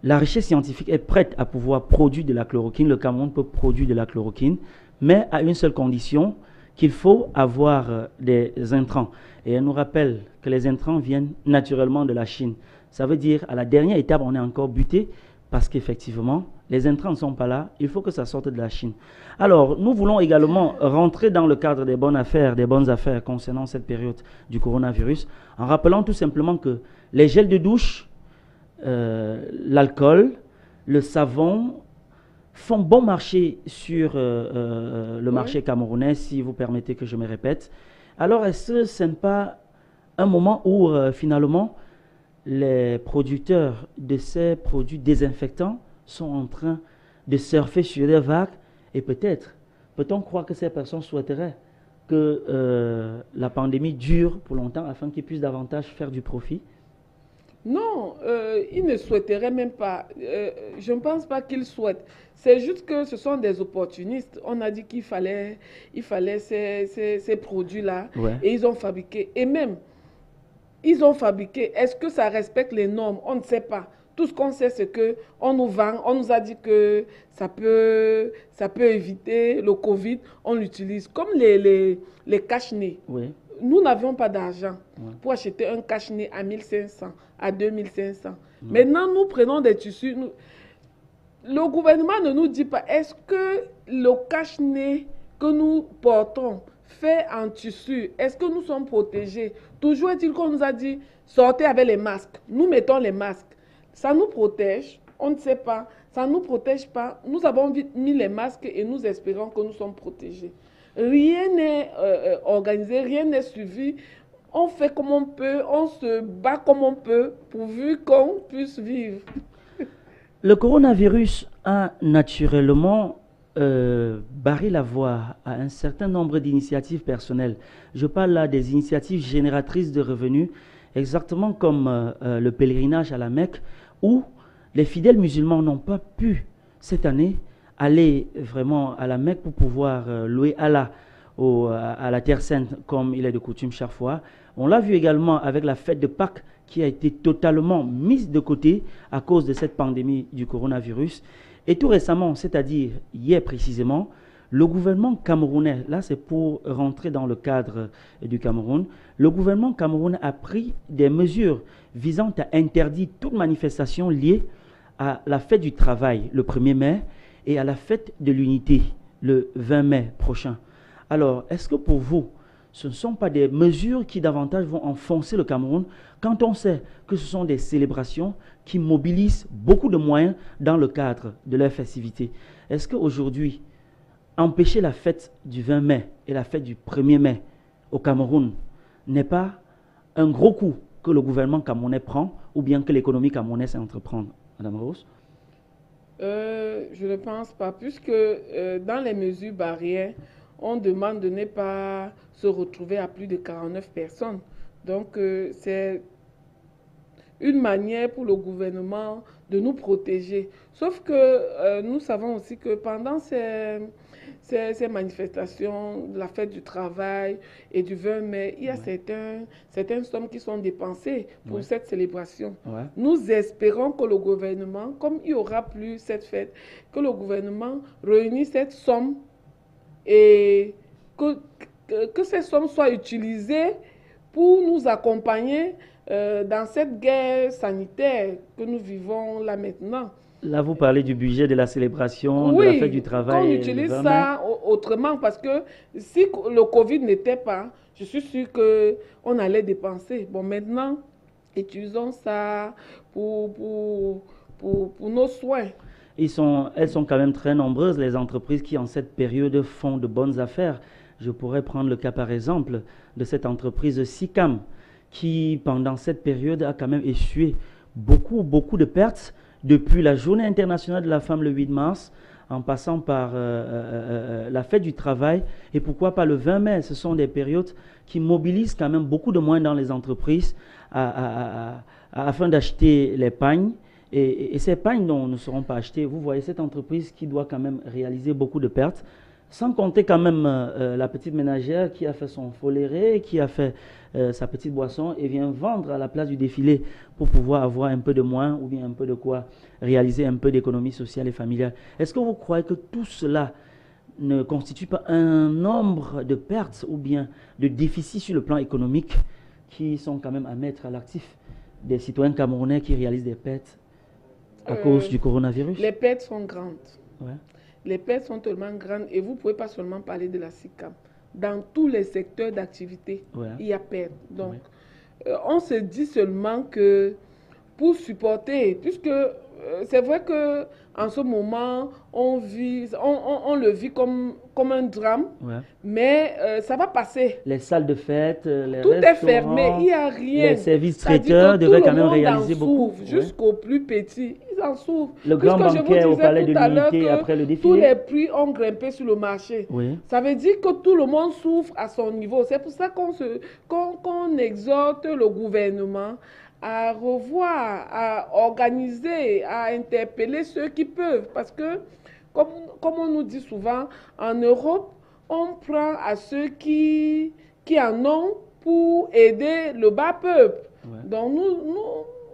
la recherche scientifique est prête à pouvoir produire de la chloroquine, le Cameroun peut produire de la chloroquine, mais à une seule condition, qu'il faut avoir des intrants. Et elle nous rappelle que les intrants viennent naturellement de la Chine. Ça veut dire, à la dernière étape, on est encore buté parce qu'effectivement, les intrants ne sont pas là. Il faut que ça sorte de la Chine. Alors, nous voulons également rentrer dans le cadre des bonnes affaires concernant cette période du coronavirus, en rappelant tout simplement que les gels de douche, l'alcool, le savon font bon marché sur le marché camerounais, si vous permettez que je me répète. Alors, est-ce que ce n'est pas un moment où finalement les producteurs de ces produits désinfectants sont en train de surfer sur des vagues et peut-on croire que ces personnes souhaiteraient que la pandémie dure pour longtemps afin qu'ils puissent davantage faire du profit? Non, ils ne souhaiteraient même pas. Je ne pense pas qu'ils souhaitent. C'est juste que ce sont des opportunistes. On a dit qu'il fallait ces produits-là et ils ont fabriqué. Et même, ils ont fabriqué. Est-ce que ça respecte les normes? On ne sait pas. Tout ce qu'on sait, c'est que on nous vend, on nous a dit que ça peut éviter le Covid. On l'utilise comme les cache-nez. Oui. Nous n'avions pas d'argent pour acheter un cache-nez à 1500, à 2500. Maintenant, nous prenons des tissus. Le gouvernement ne nous dit pas, est-ce que le cache-nez que nous portons fait en tissu, est-ce que nous sommes protégés? Toujours est-il qu'on nous a dit, sortez avec les masques. Nous mettons les masques. Ça nous protège, on ne sait pas. Ça ne nous protège pas. Nous avons mis les masques et nous espérons que nous sommes protégés. Rien n'est organisé, rien n'est suivi. On fait comme on peut, on se bat comme on peut, pourvu qu'on puisse vivre. Le coronavirus a naturellement barré la voie à un certain nombre d'initiatives personnelles. Je parle là des initiatives génératrices de revenus, exactement comme le pèlerinage à la Mecque, où les fidèles musulmans n'ont pas pu, cette année, aller vraiment à la Mecque pour pouvoir louer Allah à la Terre Sainte, comme il est de coutume chaque fois. On l'a vu également avec la fête de Pâques, qui a été totalement mise de côté à cause de cette pandémie du coronavirus. Et tout récemment, c'est-à-dire hier précisément, le gouvernement camerounais, là c'est pour rentrer dans le cadre du Cameroun, le gouvernement camerounais a pris des mesures visant à interdire toute manifestation liée à la fête du travail le 1er mai et à la fête de l'unité le 20 mai prochain. Alors, est-ce que pour vous, ce ne sont pas des mesures qui davantage vont enfoncer le Cameroun quand on sait que ce sont des célébrations qui mobilisent beaucoup de moyens dans le cadre de leurs festivités? Est-ce qu'aujourd'hui, empêcher la fête du 20 mai et la fête du 1er mai au Cameroun n'est pas un gros coup que le gouvernement camerounais prend ou bien que l'économie camerounaise entreprend, Madame Rose? Je ne pense pas, puisque dans les mesures barrières, on demande de ne pas se retrouver à plus de 49 personnes. Donc, c'est une manière pour le gouvernement de nous protéger. Sauf que nous savons aussi que pendant ces manifestations, la fête du travail et du 20 mai, il y a certaines sommes qui sont dépensées pour cette célébration. Nous espérons que le gouvernement, comme il n'y aura plus cette fête, que le gouvernement réunisse cette somme et que ces sommes soient utilisées pour nous accompagner dans cette guerre sanitaire que nous vivons là maintenant. Là, vous parlez du budget de la célébration, de la fête du travail. Oui, qu'on utilise ça autrement, parce que si le Covid n'était pas, je suis sûre qu'on allait dépenser. Bon, maintenant, utilisons ça pour nos soins. Elles sont quand même très nombreuses, les entreprises qui, en cette période, font de bonnes affaires. Je pourrais prendre le cas, par exemple, de cette entreprise SICAM, qui, pendant cette période, a quand même essuyé beaucoup de pertes, depuis la Journée internationale de la femme le 8 mars, en passant par la fête du travail, et pourquoi pas le 20 mai. Ce sont des périodes qui mobilisent quand même beaucoup de moyens dans les entreprises afin d'acheter les pagnes. Et ces pagnes ne seront pas achetées. Vous voyez cette entreprise qui doit quand même réaliser beaucoup de pertes, sans compter quand même la petite ménagère qui a fait son foléré, qui a fait sa petite boisson et vient vendre à la place du défilé pour pouvoir avoir un peu de moins ou bien un peu de quoi réaliser un peu d'économie sociale et familiale. Est-ce que vous croyez que tout cela ne constitue pas un nombre de pertes ou bien de déficits sur le plan économique qui sont quand même à mettre à l'actif des citoyens camerounais qui réalisent des pertes à cause du coronavirus? Les pertes sont grandes. Ouais. Les pertes sont tellement grandes et vous ne pouvez pas seulement parler de la SICAM. Dans tous les secteurs d'activité, il y a perte. Donc, on se dit seulement que pour supporter, puisque c'est vrai que en ce moment, on le vit comme un drame, mais ça va passer. Les salles de fête, les tout restaurants, est fermé, il n'y a rien. les services traiteurs devraient quand même réaliser beaucoup. Jusqu'aux plus petits, ils en souffrent. Le grand banquet au Palais de l'Unité après le défilé. Tous les prix ont grimpé sur le marché. Ça veut dire que tout le monde souffre à son niveau. C'est pour ça qu'on exhorte le gouvernement à revoir, à organiser, à interpeller ceux qui peuvent. Parce que, comme on nous dit souvent, en Europe, on prend à ceux qui en ont pour aider le bas peuple. Donc,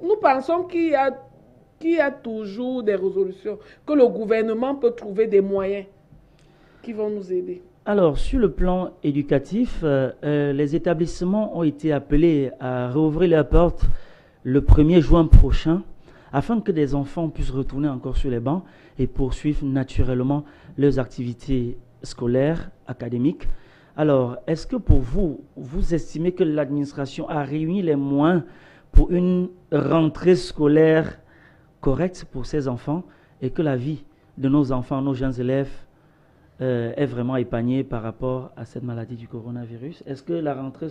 nous pensons qu'il y a toujours des résolutions, que le gouvernement peut trouver des moyens qui vont nous aider. Alors, sur le plan éducatif, les établissements ont été appelés à rouvrir leurs portes le 1er juin prochain, afin que des enfants puissent retourner encore sur les bancs et poursuivre naturellement leurs activités scolaires, académiques. Alors, est-ce que pour vous, vous estimez que l'administration a réuni les moyens pour une rentrée scolaire correcte pour ces enfants et que la vie de nos enfants, nos jeunes élèves est vraiment épargnée par rapport à cette maladie du coronavirus? Est-ce que la rentrée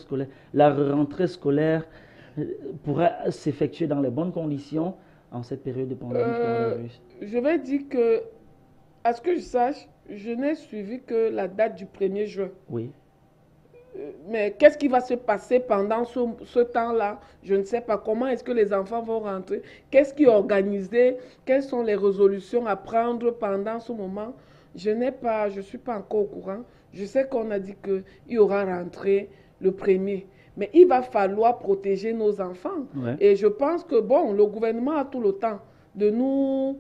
scolaire pourra s'effectuer dans les bonnes conditions en cette période de pandémie du coronavirus? Je vais dire que, à ce que je sache, je n'ai suivi que la date du 1er juin. Oui. Mais qu'est-ce qui va se passer pendant ce temps-là? Je ne sais pas. Comment est-ce que les enfants vont rentrer? Qu'est-ce qui est organisé? Quelles sont les résolutions à prendre pendant ce moment? Je ne suis pas encore au courant. Je sais qu'on a dit qu'il y aura rentrée le 1er. Mais il va falloir protéger nos enfants. Et je pense que, bon, le gouvernement a tout le temps de nous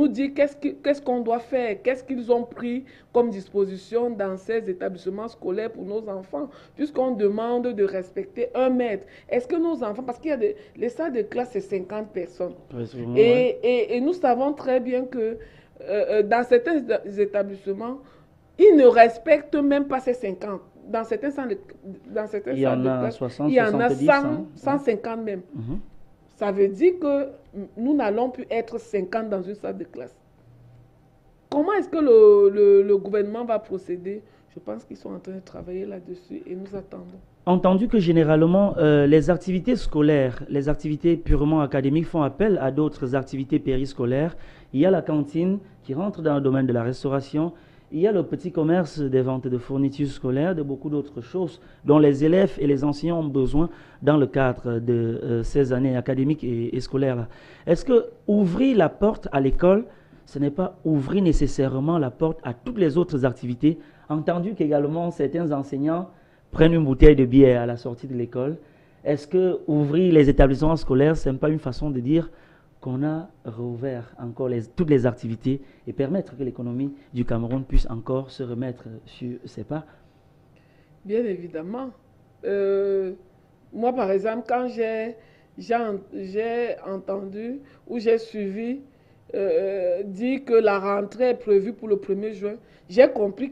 dire qu'est-ce qu'on doit faire, qu'est-ce qu'ils ont pris comme disposition dans ces établissements scolaires pour nos enfants, puisqu'on demande de respecter 1 mètre. Est-ce que nos enfants, parce qu'il y a les salles de classe, c'est 50 personnes. Et nous savons très bien que dans certains établissements, ils ne respectent même pas ces 50. Dans certains salles de classe, 60, il y en a 70, 150 même. Ça veut dire que nous n'allons plus être 50 dans une salle de classe. Comment est-ce que le gouvernement va procéder? Je pense qu'ils sont en train de travailler là-dessus et nous attendons. Entendu que généralement, les activités scolaires, les activités purement académiques font appel à d'autres activités périscolaires. Il y a la cantine qui rentre dans le domaine de la restauration. Il y a le petit commerce des ventes de fournitures scolaires, de beaucoup d'autres choses dont les élèves et les enseignants ont besoin dans le cadre de ces années académiques et scolaires. Est-ce que ouvrir la porte à l'école, ce n'est pas ouvrir nécessairement la porte à toutes les autres activités? Entendu qu'également certains enseignants prennent une bouteille de bière à la sortie de l'école. Est-ce que ouvrir les établissements scolaires, ce n'est pas une façon de dire qu'on a rouvert encore toutes les activités et permettre que l'économie du Cameroun puisse encore se remettre sur ses pas? Bien évidemment. Moi, par exemple, quand j'ai entendu ou j'ai suivi dire que la rentrée est prévue pour le 1er juin, j'ai compris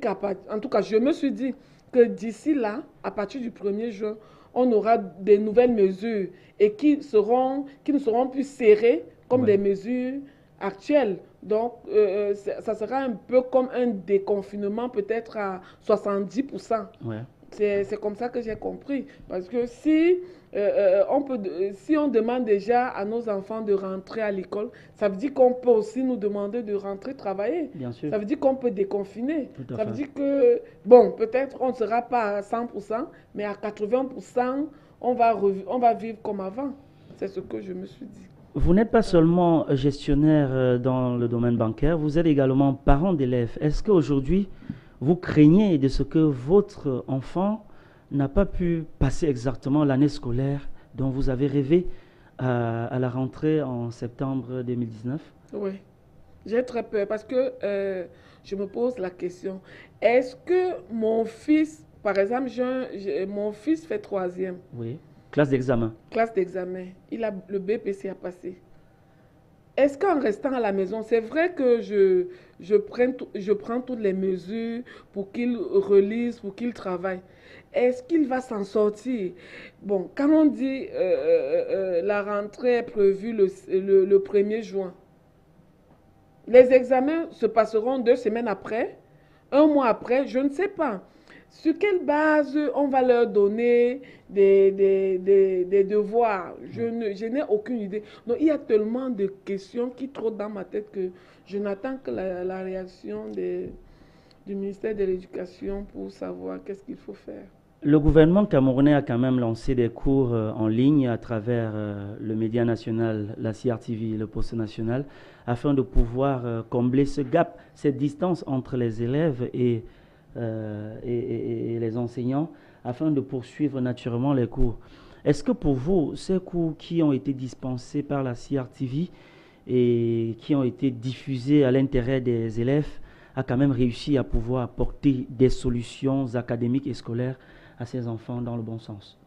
en tout cas, je me suis dit que d'ici là, à partir du 1er juin, on aura des nouvelles mesures et qui ne seront plus serrées comme les mesures actuelles. Donc, ça sera un peu comme un déconfinement, peut-être à 70%. C'est comme ça que j'ai compris. Parce que si on demande déjà à nos enfants de rentrer à l'école, ça veut dire qu'on peut aussi nous demander de rentrer travailler. Bien sûr. Ça veut dire qu'on peut déconfiner. Ça veut dire que, bon, peut-être on ne sera pas à 100%, mais à 80%, on va vivre comme avant. C'est ce que je me suis dit. Vous n'êtes pas seulement gestionnaire dans le domaine bancaire, vous êtes également parent d'élèves. Est-ce qu'aujourd'hui, vous craignez de ce que votre enfant n'a pas pu passer exactement l'année scolaire dont vous avez rêvé à la rentrée en septembre 2019? Oui, j'ai très peur parce que je me pose la question. Est-ce que mon fils, par exemple, mon fils fait 3e. Oui, classe d'examen. Classe d'examen. Il a le BPC à passer. est-ce qu'en restant à la maison, c'est vrai que je prends toutes les mesures pour qu'il relise, pour qu'il travaille. Est-ce qu'il va s'en sortir? Bon, quand on dit la rentrée est prévue le 1er juin, les examens se passeront 2 semaines après, 1 mois après, je ne sais pas. Sur quelle base on va leur donner des devoirs? Je n'ai aucune idée. Donc, il y a tellement de questions qui trottent dans ma tête que je n'attends que la réaction du ministère de l'Éducation pour savoir qu'est-ce qu'il faut faire. Le gouvernement camerounais a quand même lancé des cours en ligne à travers le média national, la CRTV, le Poste national, afin de pouvoir combler ce gap, cette distance entre les élèves et les enseignants, afin de poursuivre naturellement les cours. Est-ce que pour vous, ces cours qui ont été dispensés par la CRTV et qui ont été diffusés à l'intérêt des élèves a quand même réussi à pouvoir apporter des solutions académiques et scolaires à ces enfants dans le bon sens?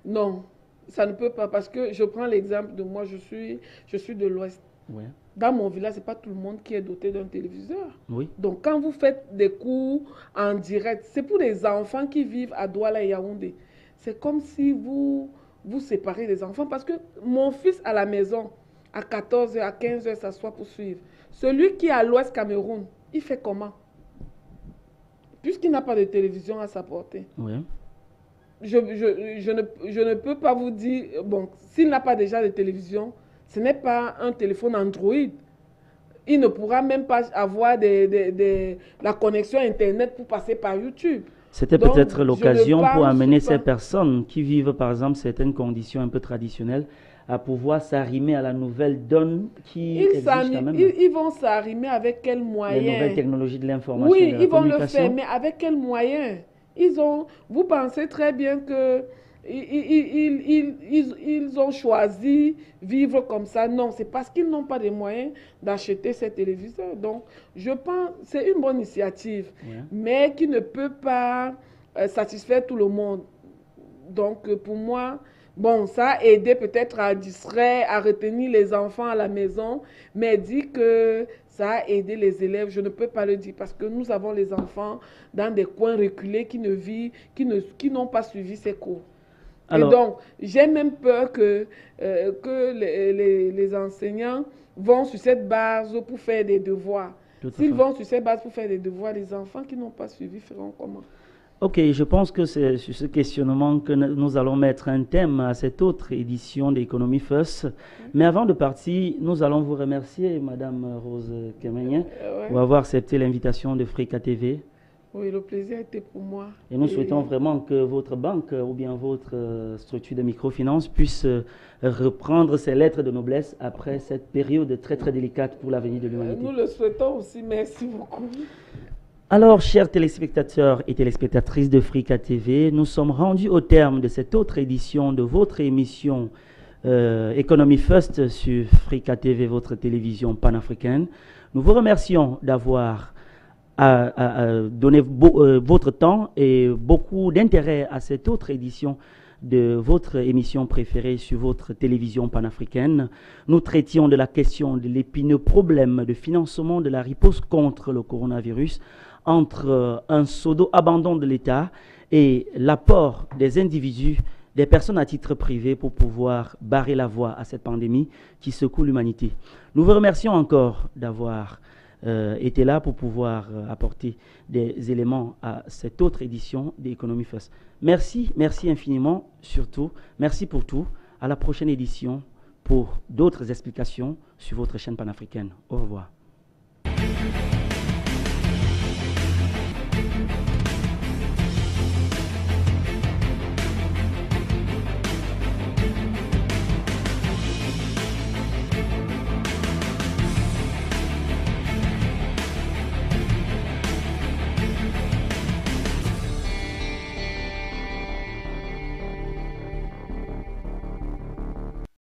Non, ça ne peut pas, parce que je prends l'exemple de moi, je suis de l'Ouest. Ouais. Dans mon village, ce n'est pas tout le monde qui est doté d'un téléviseur. Oui. Donc, quand vous faites des cours en direct, c'est pour les enfants qui vivent à Douala et Yaoundé. C'est comme si vous séparez les enfants. Parce que mon fils à la maison, à 14h, à 15h, s'assoit pour suivre. Celui qui est à l'Ouest Cameroun, il fait comment? Puisqu'il n'a pas de télévision à sa portée. Oui. Je ne peux pas vous dire, bon, s'il n'a pas déjà de télévision, ce n'est pas un téléphone Android. Il ne pourra même pas avoir la connexion Internet pour passer par YouTube. C'était peut-être l'occasion pour amener ces personnes qui vivent, par exemple, certaines conditions un peu traditionnelles, à pouvoir s'arrimer à la nouvelle donne qui existe quand même. Ils vont s'arrimer avec quels moyens? Les nouvelles technologies de l'information. Oui, ils vont le faire, mais avec quels moyens? Vous pensez très bien que ils ont choisi vivre comme ça. Non, c'est parce qu'ils n'ont pas les moyens d'acheter ces téléviseurs. Donc, je pense que c'est une bonne initiative, mais qui ne peut pas satisfaire tout le monde. Donc, pour moi, bon, ça a aidé peut-être à distraire, à retenir les enfants à la maison, mais dit que ça a aidé les élèves, je ne peux pas le dire, parce que nous avons les enfants dans des coins reculés qui n'ont pas suivi ces cours. Alors, et donc, j'ai même peur que les enseignants vont sur cette base pour faire des devoirs. S'ils vont sur cette base pour faire des devoirs, les enfants qui n'ont pas suivi feront comment? Ok, je pense que c'est sur ce questionnement que nous allons mettre un thème à cette autre édition d'Economy First. Mais avant de partir, nous allons vous remercier, Madame Rose Kemenyen, pour avoir accepté l'invitation de Frika TV. Oui, le plaisir était pour moi. Et nous souhaitons vraiment que votre banque ou bien votre structure de microfinance puisse reprendre ses lettres de noblesse après cette période très très délicate pour l'avenir de l'humanité. Nous le souhaitons aussi. Merci beaucoup. Alors, chers téléspectateurs et téléspectatrices de Frika TV, nous sommes rendus au terme de cette autre édition de votre émission Economy First sur Frika TV, votre télévision panafricaine. Nous vous remercions d'avoir donné votre temps et beaucoup d'intérêt à cette autre édition de votre émission préférée sur votre télévision panafricaine. Nous traitions de la question de l'épineux problème de financement de la riposte contre le coronavirus entre un pseudo-abandon de l'État et l'apport des individus, des personnes à titre privé pour pouvoir barrer la voie à cette pandémie qui secoue l'humanité. Nous vous remercions encore d'avoir été là pour pouvoir apporter des éléments à cette autre édition d'Economy First. Merci, merci infiniment, surtout. Merci pour tout. À la prochaine édition pour d'autres explications sur votre chaîne panafricaine. Au revoir.